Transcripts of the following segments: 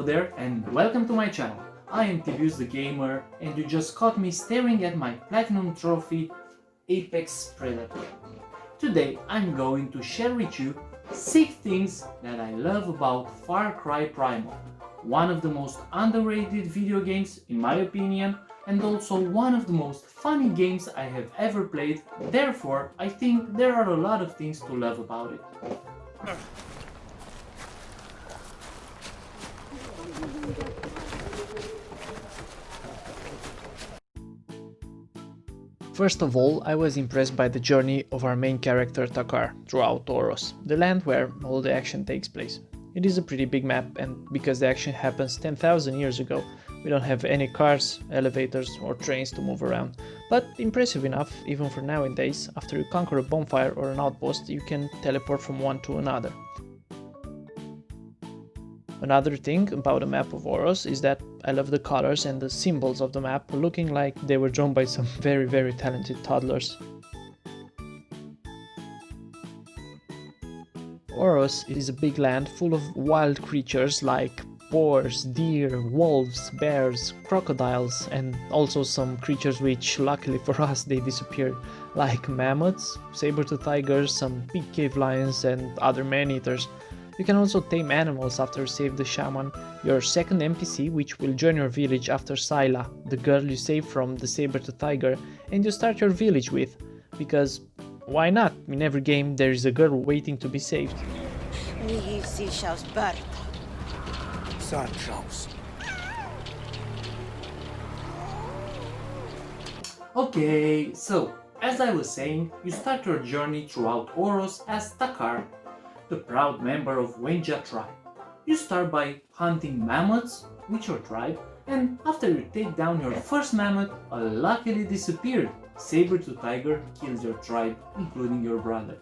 there and welcome to my channel. I am TIBIUTZ the gamer and you just caught me staring at my platinum trophy Apex Predator. Today I'm going to share with you 6 things that I love about Far Cry Primal, one of the most underrated video games in my opinion, and also one of the most funny games I have ever played. Therefore, I think there are a lot of things to love about it. First of all, I was impressed by the journey of our main character Takar throughout OROS, the land where all the action takes place. It is a pretty big map, and because the action happens 10,000 years ago, we don't have any cars, elevators or trains to move around. But impressive enough, even for nowadays, after you conquer a bonfire or an outpost, you can teleport from one to another. Another thing about the map of OROS is that I love the colors and the symbols of the map looking like they were drawn by some very talented toddlers. OROS is a big land full of wild creatures like boars, deer, wolves, bears, crocodiles, and also some creatures which luckily for us they disappeared, like mammoths, saber-tooth tigers, some big cave lions and other man-eaters. You can also tame animals after you save the shaman, your second NPC, which will join your village after Sayla, the girl you saved from the saber-tooth tiger, and you start your village with, because why not? In every game there is a girl waiting to be saved. Okay, so as I was saying, you start your journey throughout OROS as Takar, the proud member of Wenja tribe. You start by hunting mammoths with your tribe, and after you take down your first mammoth, luckily disappeared. Saber-tooth tiger kills your tribe, including your brother.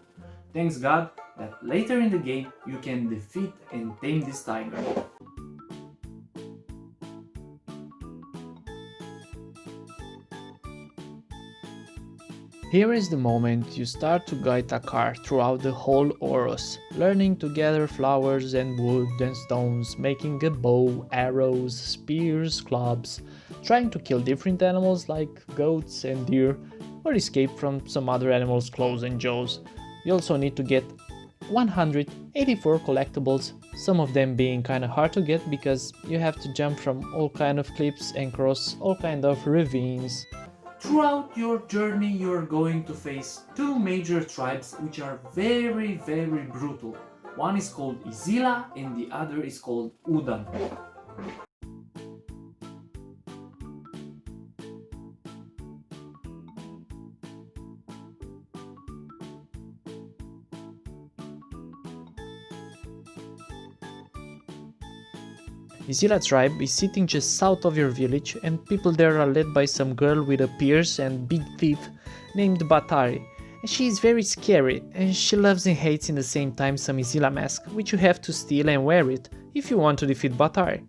Thanks God that later in the game you can defeat and tame this tiger. Here is the moment you start to guide Takar throughout the whole OROS, learning to gather flowers and wood and stones, making a bow, arrows, spears, clubs, trying to kill different animals like goats and deer, or escape from some other animals' claws and jaws. You also need to get 184 collectibles, some of them being kinda hard to get because you have to jump from all kind of cliffs and cross all kind of ravines. Throughout your journey you are going to face 2 major tribes which are very brutal. One is called Izila and the other is called Udam. Izila tribe is sitting just south of your village, and people there are led by some girl with a pierce and big teeth named Batari. And she is very scary, and she loves and hates in the same time some Izila mask, which you have to steal and wear it if you want to defeat Batari.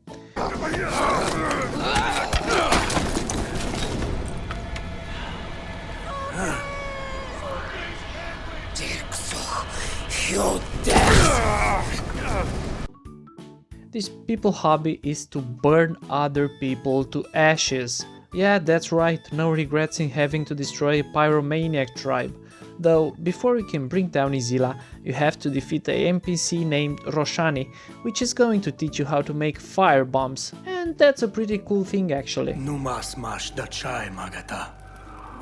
This people hobby is to burn other people to ashes. Yeah, that's right, no regrets in having to destroy a pyromaniac tribe. Though, before you can bring down Izila, you have to defeat a NPC named Roshani, which is going to teach you how to make fire bombs, and that's a pretty cool thing actually. Numas mash da chai magata.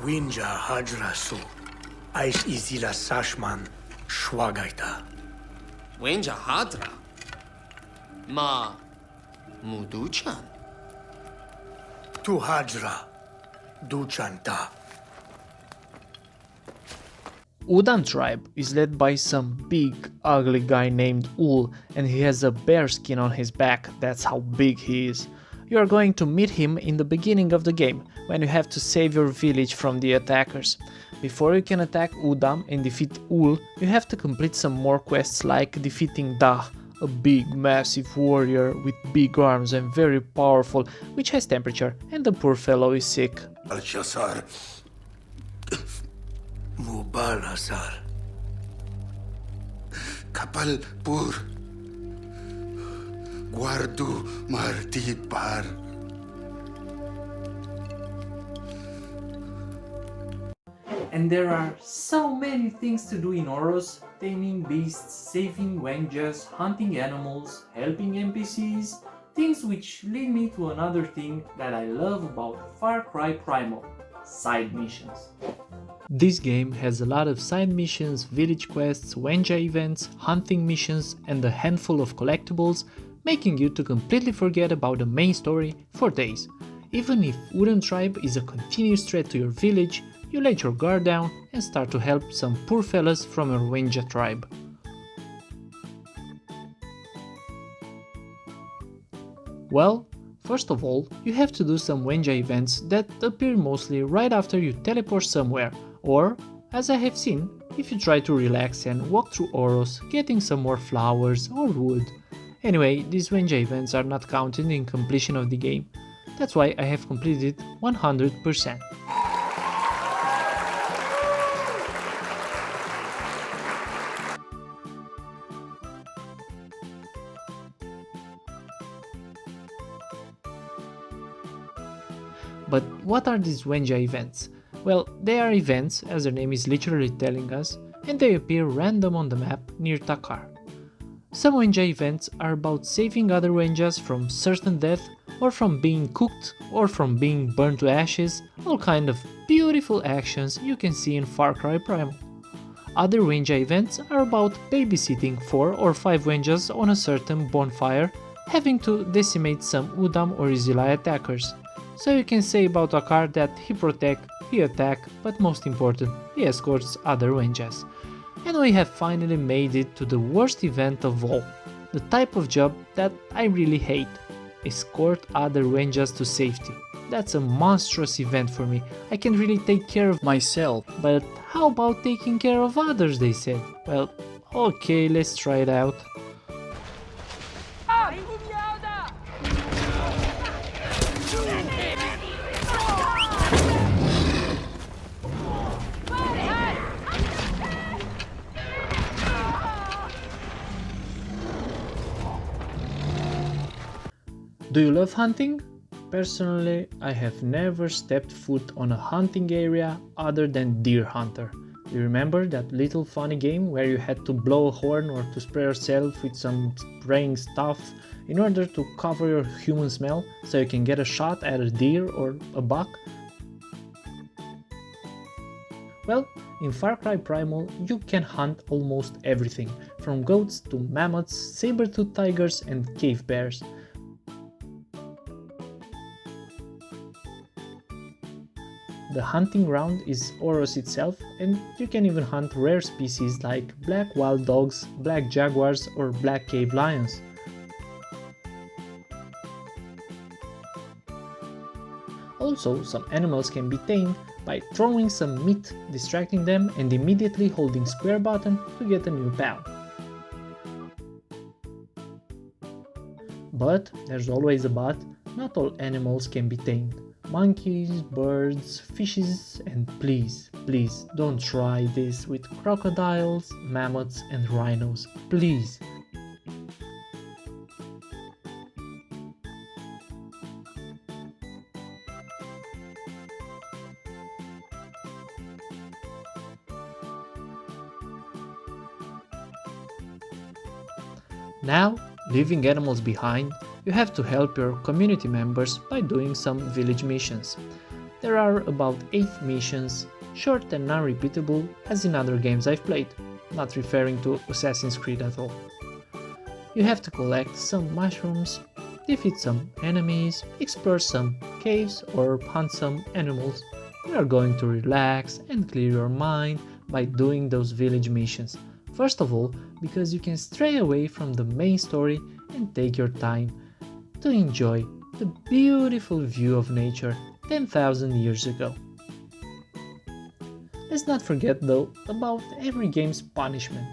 Winja hajra su. Ais Izila sashman shwagaita. Wenja hadra? Ma Muduchan? Tu hajra duchanta. Udam tribe is led by some big ugly guy named Ul, and he has a bear skin on his back, that's how big he is. You are going to meet him in the beginning of the game, when you have to save your village from the attackers. Before you can attack Udam and defeat Ul, you have to complete some more quests like defeating Dah, a big massive warrior with big arms and very powerful, which has temperature, and the poor fellow is sick. Al-Shasar. Mubalasar. Kapal Pur. Guardu marti par. And there are so many things to do in OROS: taming beasts, saving wenjas, hunting animals, helping NPCs, things which lead me to another thing that I love about Far Cry Primal: side missions. This game has a lot of side missions, village quests, Wenja events, hunting missions, and a handful of collectibles, making you to completely forget about the main story for days. Even if Wooden Tribe is a continuous threat to your village, you let your guard down and start to help some poor fellas from your Wenja tribe. Well, first of all, you have to do some Wenja events that appear mostly right after you teleport somewhere, or, as I have seen, if you try to relax and walk through OROS, getting some more flowers or wood. Anyway, these Wenja events are not counted in completion of the game. That's why I have completed 100%. But what are these Wenja events? Well, they are events, as their name is literally telling us, and they appear random on the map near Takar. Some Wenja events are about saving other Wenjas from certain death, or from being cooked, or from being burned to ashes, all kind of beautiful actions you can see in Far Cry Primal. Other Wenja events are about babysitting 4 or 5 Wenjas on a certain bonfire, having to decimate some Udam or Izilai attackers. So you can say about Akar that he protect, he attack, but most important, he escorts other Wenjas. And we have finally made it to the worst event of all, the type of job that I really hate: escort other Wenjas to safety. That's a monstrous event for me. I can really take care of myself, but how about taking care of others, they said. Well, okay, let's try it out. Do you love hunting? Personally, I have never stepped foot on a hunting area other than Deer Hunter. You remember that little funny game where you had to blow a horn or to spray yourself with some spraying stuff in order to cover your human smell so you can get a shot at a deer or a buck? Well, in Far Cry Primal you can hunt almost everything, from goats to mammoths, saber-toothed tigers and cave bears. The hunting ground is OROS itself, and you can even hunt rare species like black wild dogs, black jaguars or black cave lions. Also, some animals can be tamed by throwing some meat, distracting them and immediately holding square button to get a new pal. But, there's always a but, not all animals can be tamed. Monkeys, birds, fishes, and please don't try this with crocodiles, mammoths and rhinos, please. Now, leaving animals behind, you have to help your community members by doing some village missions. There are about 8 missions, short and non-repeatable as in other games I've played, not referring to Assassin's Creed at all. You have to collect some mushrooms, defeat some enemies, explore some caves or hunt some animals. You are going to relax and clear your mind by doing those village missions. First of all, because you can stray away from the main story and take your time to enjoy the beautiful view of nature 10,000 years ago. Let's not forget though about every game's punishment.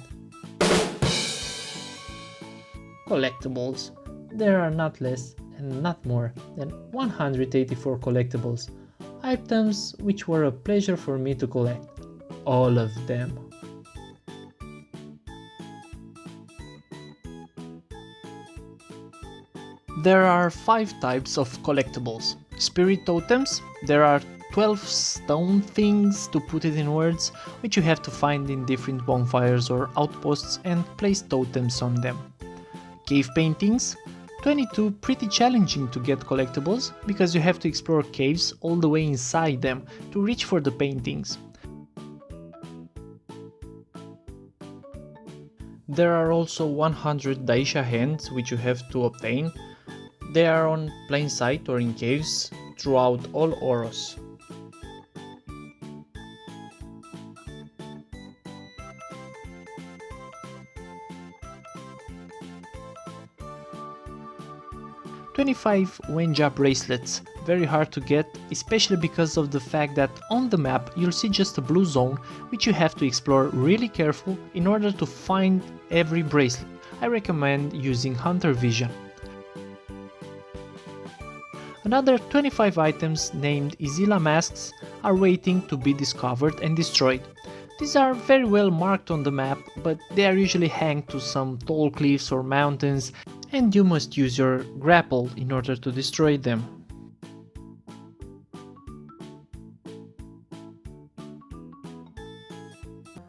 Collectibles. There are not less and not more than 184 collectibles, items which were a pleasure for me to collect. All of them. There are 5 types of collectibles. Spirit totems, there are 12 stone things, to put it in words, which you have to find in different bonfires or outposts and place totems on them. Cave paintings, 22 pretty challenging to get collectibles, because you have to explore caves all the way inside them to reach for the paintings. There are also 100 Daisha hands which you have to obtain. They are on plain sight or in caves throughout all OROS. "25 Wenja bracelets, very hard to get, especially because of the fact that on the map you'll see just a blue zone which you have to explore really careful in order to find every bracelet. I recommend using Hunter Vision. Another 25 items named Izila masks are waiting to be discovered and destroyed. These are very well marked on the map, but they are usually hanged to some tall cliffs or mountains, and you must use your grapple in order to destroy them.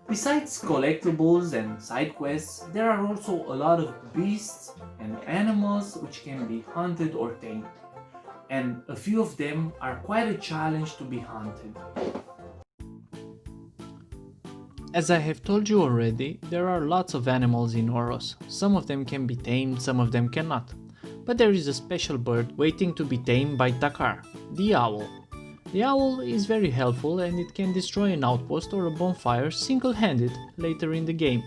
Besides collectibles and side quests, there are also a lot of beasts and animals which can be hunted or tamed, and a few of them are quite a challenge to be hunted. As I have told you already, there are lots of animals in OROS. Some of them can be tamed, some of them cannot. But there is a special bird waiting to be tamed by Takar, the owl. The owl is very helpful and it can destroy an outpost or a bonfire single-handed later in the game.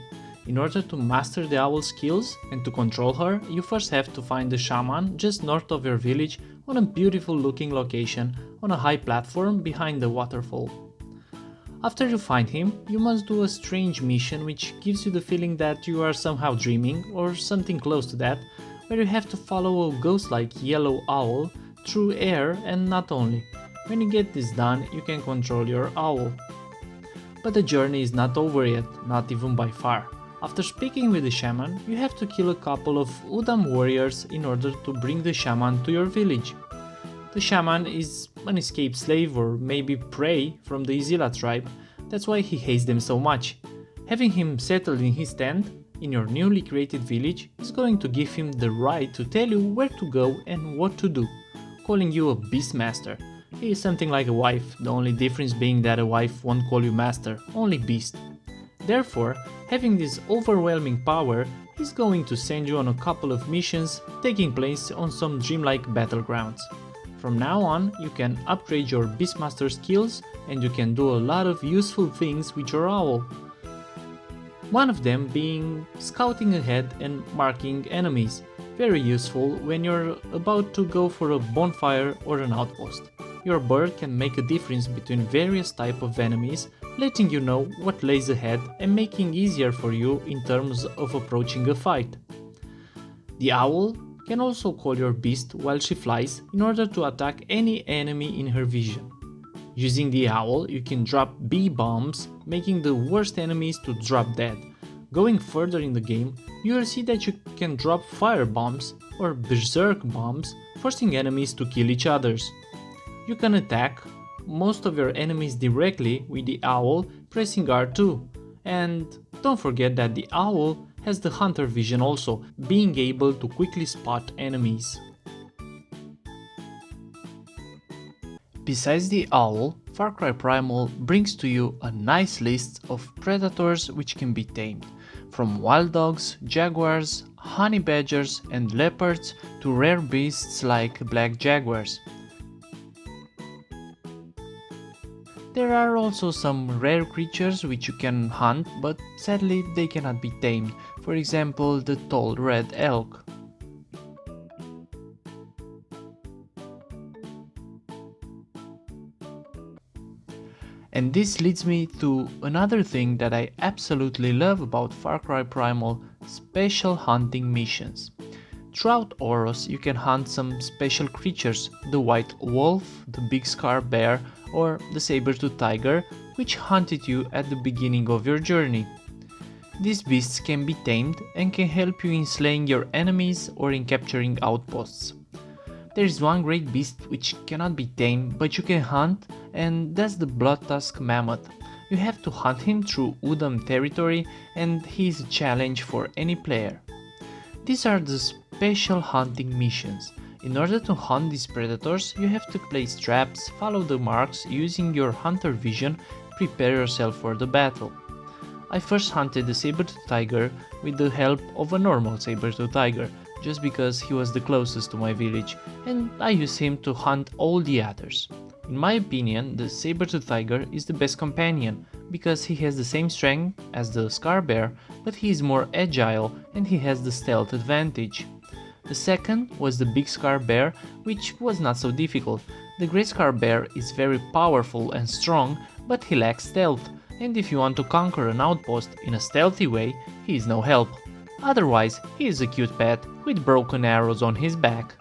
In order to master the owl's skills and to control her, you first have to find the shaman just north of your village on a beautiful looking location on a high platform behind the waterfall. After you find him, you must do a strange mission which gives you the feeling that you are somehow dreaming or something close to that, where you have to follow a ghost-like yellow owl through air and not only. When you get this done, you can control your owl. But the journey is not over yet, not even by far. After speaking with the shaman, you have to kill a couple of Udam warriors in order to bring the shaman to your village. The shaman is an escaped slave or maybe prey from the Izila tribe, that's why he hates them so much. Having him settled in his tent, in your newly created village, is going to give him the right to tell you where to go and what to do, calling you a beastmaster. He is something like a wife, the only difference being that a wife won't call you master, only beast. Therefore, having this overwhelming power, he's going to send you on a couple of missions taking place on some dreamlike battlegrounds. From now on, you can upgrade your beastmaster skills and you can do a lot of useful things with your owl. One of them being scouting ahead and marking enemies, very useful when you're about to go for a bonfire or an outpost. Your bird can make a difference between various types of enemies, letting you know what lays ahead and making easier for you in terms of approaching a fight. The owl can also call your beast while she flies in order to attack any enemy in her vision. Using the owl, you can drop bee bombs, making the worst enemies to drop dead. Going further in the game, you will see that you can drop fire bombs or berserk bombs, forcing enemies to kill each other. You can attack most of your enemies directly with the owl, pressing R2. And don't forget that the owl has the hunter vision also, being able to quickly spot enemies. Besides the owl, Far Cry Primal brings to you a nice list of predators which can be tamed, from wild dogs, jaguars, honey badgers and leopards to rare beasts like black jaguars. There are also some rare creatures which you can hunt, but sadly they cannot be tamed, for example the tall red elk. And this leads me to another thing that I absolutely love about Far Cry Primal: special hunting missions. Throughout OROS you can hunt some special creatures, the white wolf, the big scar bear or the saber-tooth tiger, which hunted you at the beginning of your journey. These beasts can be tamed and can help you in slaying your enemies or in capturing outposts. there is one great beast which cannot be tamed but you can hunt, and that's the Bloodtusk Mammoth. You have to hunt him through Udam territory and he is a challenge for any player. These are the special hunting missions. In order to hunt these predators, you have to place traps, follow the marks using your hunter vision, prepare yourself for the battle. I first hunted the saber-tooth tiger with the help of a normal saber-tooth tiger, just because he was the closest to my village, and I used him to hunt all the others. In my opinion, the saber-tooth tiger is the best companion, because he has the same strength as the scar bear, but he is more agile and he has the stealth advantage. The second was the big scar bear, which was not so difficult. The great scar bear is very powerful and strong, but he lacks stealth, and if you want to conquer an outpost in a stealthy way, he is no help. Otherwise, he is a cute pet with broken arrows on his back.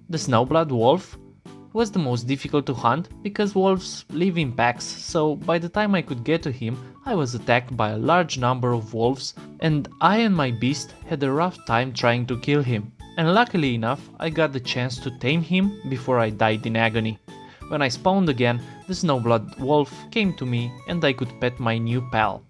The snowblood wolf was the most difficult to hunt because wolves live in packs, so by the time I could get to him, I was attacked by a large number of wolves and I and my beast had a rough time trying to kill him. And luckily enough, I got the chance to tame him before I died in agony. When I spawned again, the snowblood wolf came to me and I could pet my new pal.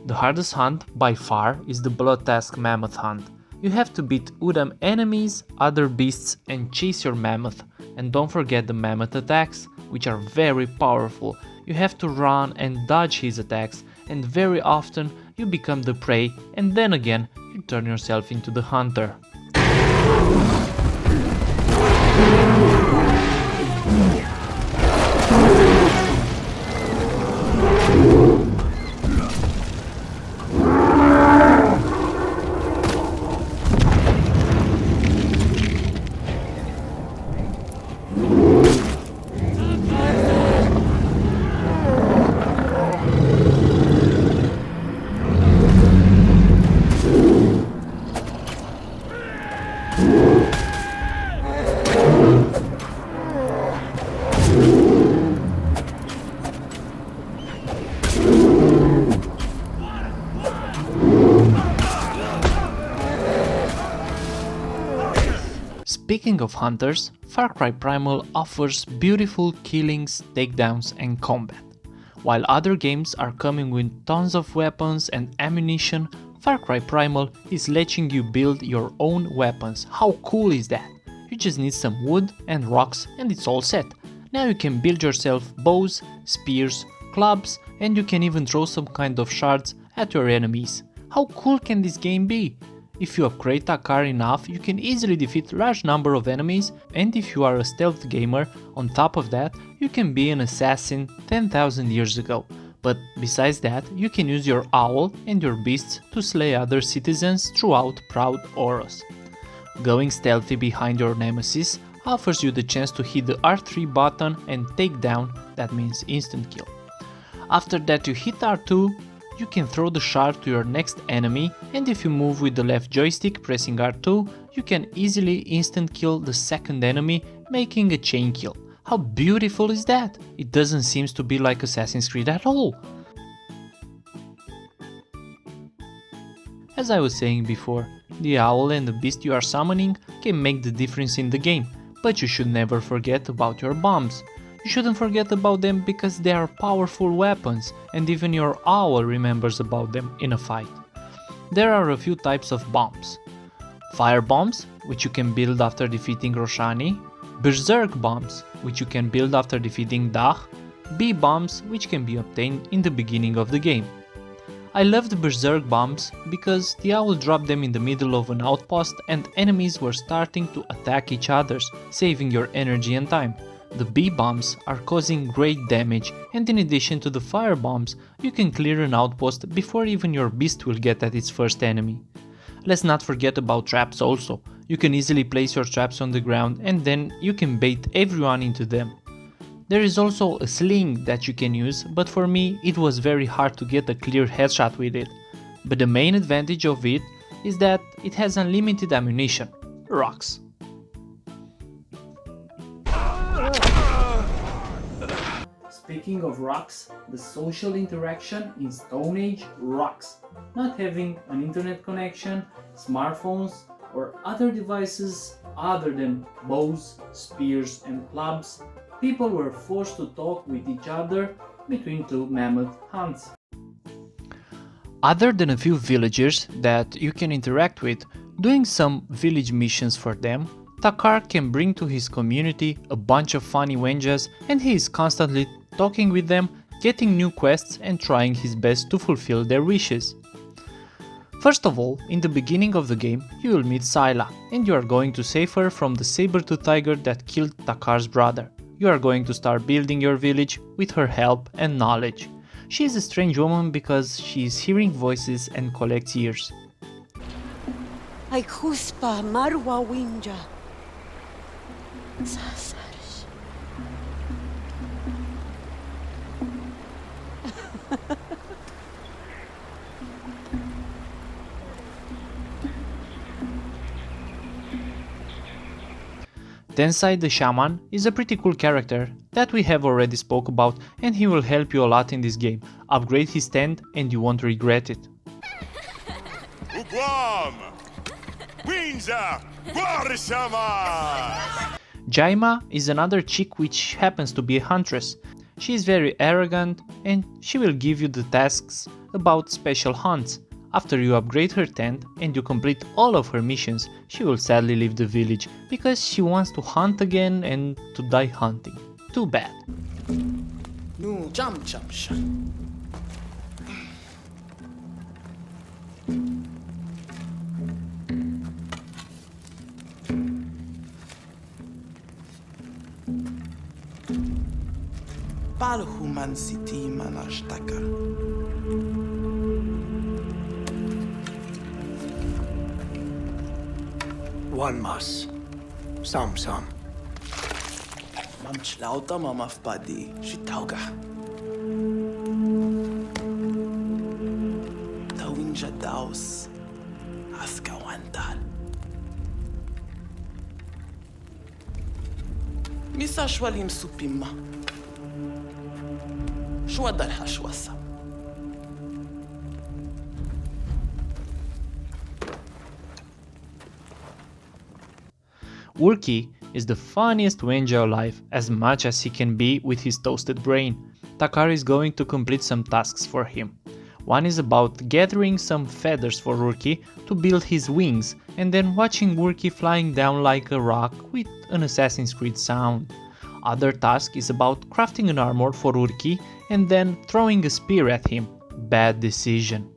The hardest hunt by far is the Bloodtusk Mammoth hunt. You have to beat Udam enemies, other beasts and chase your mammoth. And don't forget the mammoth attacks, which are very powerful. You have to run and dodge his attacks, and very often you become the prey and then again you turn yourself into the hunter. Speaking of hunters, Far Cry Primal offers beautiful killings, takedowns and combat. While other games are coming with tons of weapons and ammunition, Far Cry Primal is letting you build your own weapons. How cool is that? You just need some wood and rocks and it's all set. Now you can build yourself bows, spears, clubs, and you can even throw some kind of shards at your enemies. How cool can this game be? If you upgrade a car enough, you can easily defeat a large number of enemies, and if you are a stealth gamer, on top of that, you can be an assassin 10,000 years ago. But besides that, you can use your owl and your beasts to slay other citizens throughout proud OROS. Going stealthy behind your nemesis offers you the chance to hit the R3 button and take down, that means instant kill. After that you hit R2, you can throw the shard to your next enemy, and if you move with the left joystick pressing R2, you can easily instant kill the second enemy, making a chain kill. How beautiful is that? It doesn't seem to be like Assassin's Creed at all. As I was saying before, the owl and the beast you are summoning can make the difference in the game, but you should never forget about your bombs. You shouldn't forget about them because they are powerful weapons, and even your owl remembers about them in a fight. There are a few types of bombs. Fire bombs, which you can build after defeating Roshani, Berserk bombs, which you can build after defeating Dach, bee bombs, which can be obtained in the beginning of the game. I love the Berserk bombs because the owl dropped them in the middle of an outpost and enemies were starting to attack each other, saving your energy and time. The bee bombs are causing great damage, and in addition to the fire bombs, you can clear an outpost before even your beast will get at its first enemy. Let's not forget about traps also. You can easily place your traps on the ground and then you can bait everyone into them. There is also a sling that you can use, but for me it was very hard to get a clear headshot with it. But the main advantage of it is that it has unlimited ammunition, rocks. Speaking of rocks, the social interaction in Stone Age rocks. Not having an internet connection, smartphones, or other devices other than bows, spears, and clubs, people were forced to talk with each other between two mammoth hunts. Other than a few villagers that you can interact with, doing some village missions for them, Takar can bring to his community a bunch of funny wenjas and he is constantly talking with them, getting new quests and trying his best to fulfill their wishes. First of all, in the beginning of the game, you will meet Sayla and you are going to save her from the saber-tooth tiger that killed Takar's brother. You are going to start building your village with her help and knowledge. She is a strange woman because she is hearing voices and collects ears. Ai khuspa marwa winja. Sasarsh. Tensai the Shaman is a pretty cool character that we have already spoke about and he will help you a lot in this game. Upgrade his tent and you won't regret it. Uguam! Winza! Guarisama! Jaima is another chick which happens to be a huntress. She is very arrogant and she will give you the tasks about special hunts. After you upgrade her tent and you complete all of her missions, she will sadly leave the village because she wants to hunt again and to die hunting. Too bad. No, jump. Palhuman City Manashtaka. One mas. Some. Mam Chlauta Mamaf Badi, Shitauga. Tawinja Daus, Aska Wandal. Misa Shwalim Supima. Shwadal Hashwasa. Urki is the funniest wenja alive, as much as he can be with his toasted brain. Takar is going to complete some tasks for him. One is about gathering some feathers for Urki to build his wings and then watching Urki flying down like a rock with an Assassin's Creed sound. Other task is about crafting an armor for Urki and then throwing a spear at him. Bad decision.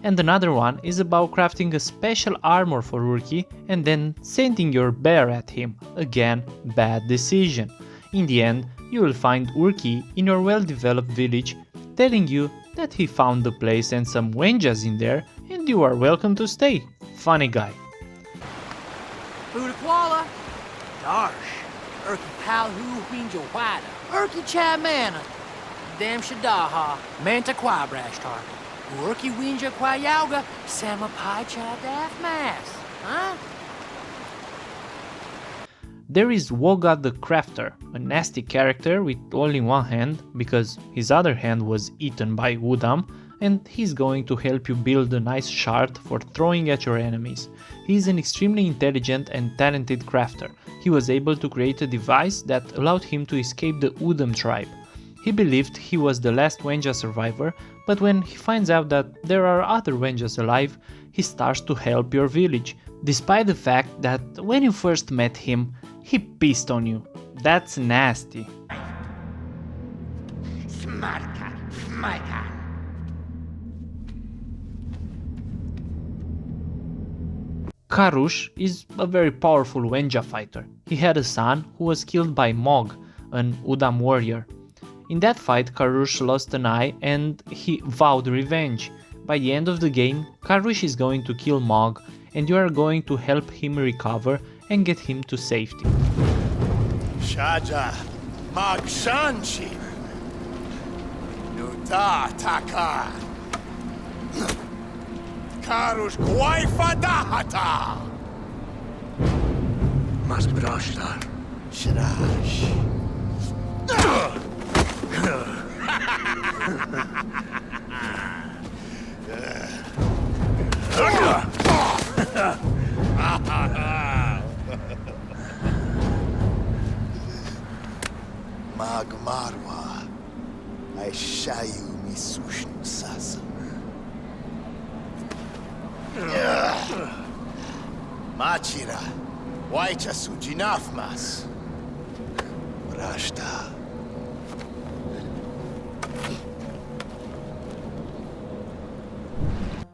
And another one is about crafting a special armor for Urki and then sending your bear at him. Again, bad decision. In the end, you will find Urki in your well-developed village telling you that he found the place and some wenjas in there and you are welcome to stay. Funny guy. Budakwala, Darsh, Urki Palhu Winja Wada, Urki Chamana, Dam Shadaha, Manta Quabrashtar. Urki Winja Quayauga, Samapai Chadaf Mass, huh? There is Woga the Crafter, a nasty character with only one hand, because his other hand was eaten by Udam, and he's going to help you build a nice shard for throwing at your enemies. He is an extremely intelligent and talented crafter. He was able to create a device that allowed him to escape the Udam tribe. He believed he was the last Wenja survivor, but when he finds out that there are other Wenjas alive, he starts to help your village, despite the fact that when you first met him, he pissed on you. That's nasty. Karush is a very powerful Wenja fighter. He had a son who was killed by Mog, an Udam warrior. In that fight, Karush lost an eye and he vowed revenge. By the end of the game, Karush is going to kill Mog and you are going to help him recover and get him to safety. Shaja Magshanchi Nuta Taka Karush Kwaifadahata Mas brashtar. Shrash Magmarwa Aishayu Misushnu Sasa Machira Waicha Sujinafmas Rashta.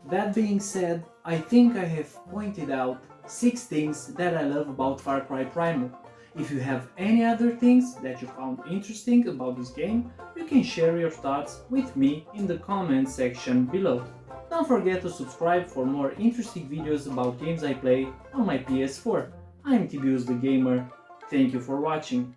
That being said, I think I have pointed out 6 things that I love about Far Cry Primal. If you have any other things that you found interesting about this game, you can share your thoughts with me in the comment section below. Don't forget to subscribe for more interesting videos about games I play on my PS4. I'm TIBIUTZ the Gamer. Thank you for watching.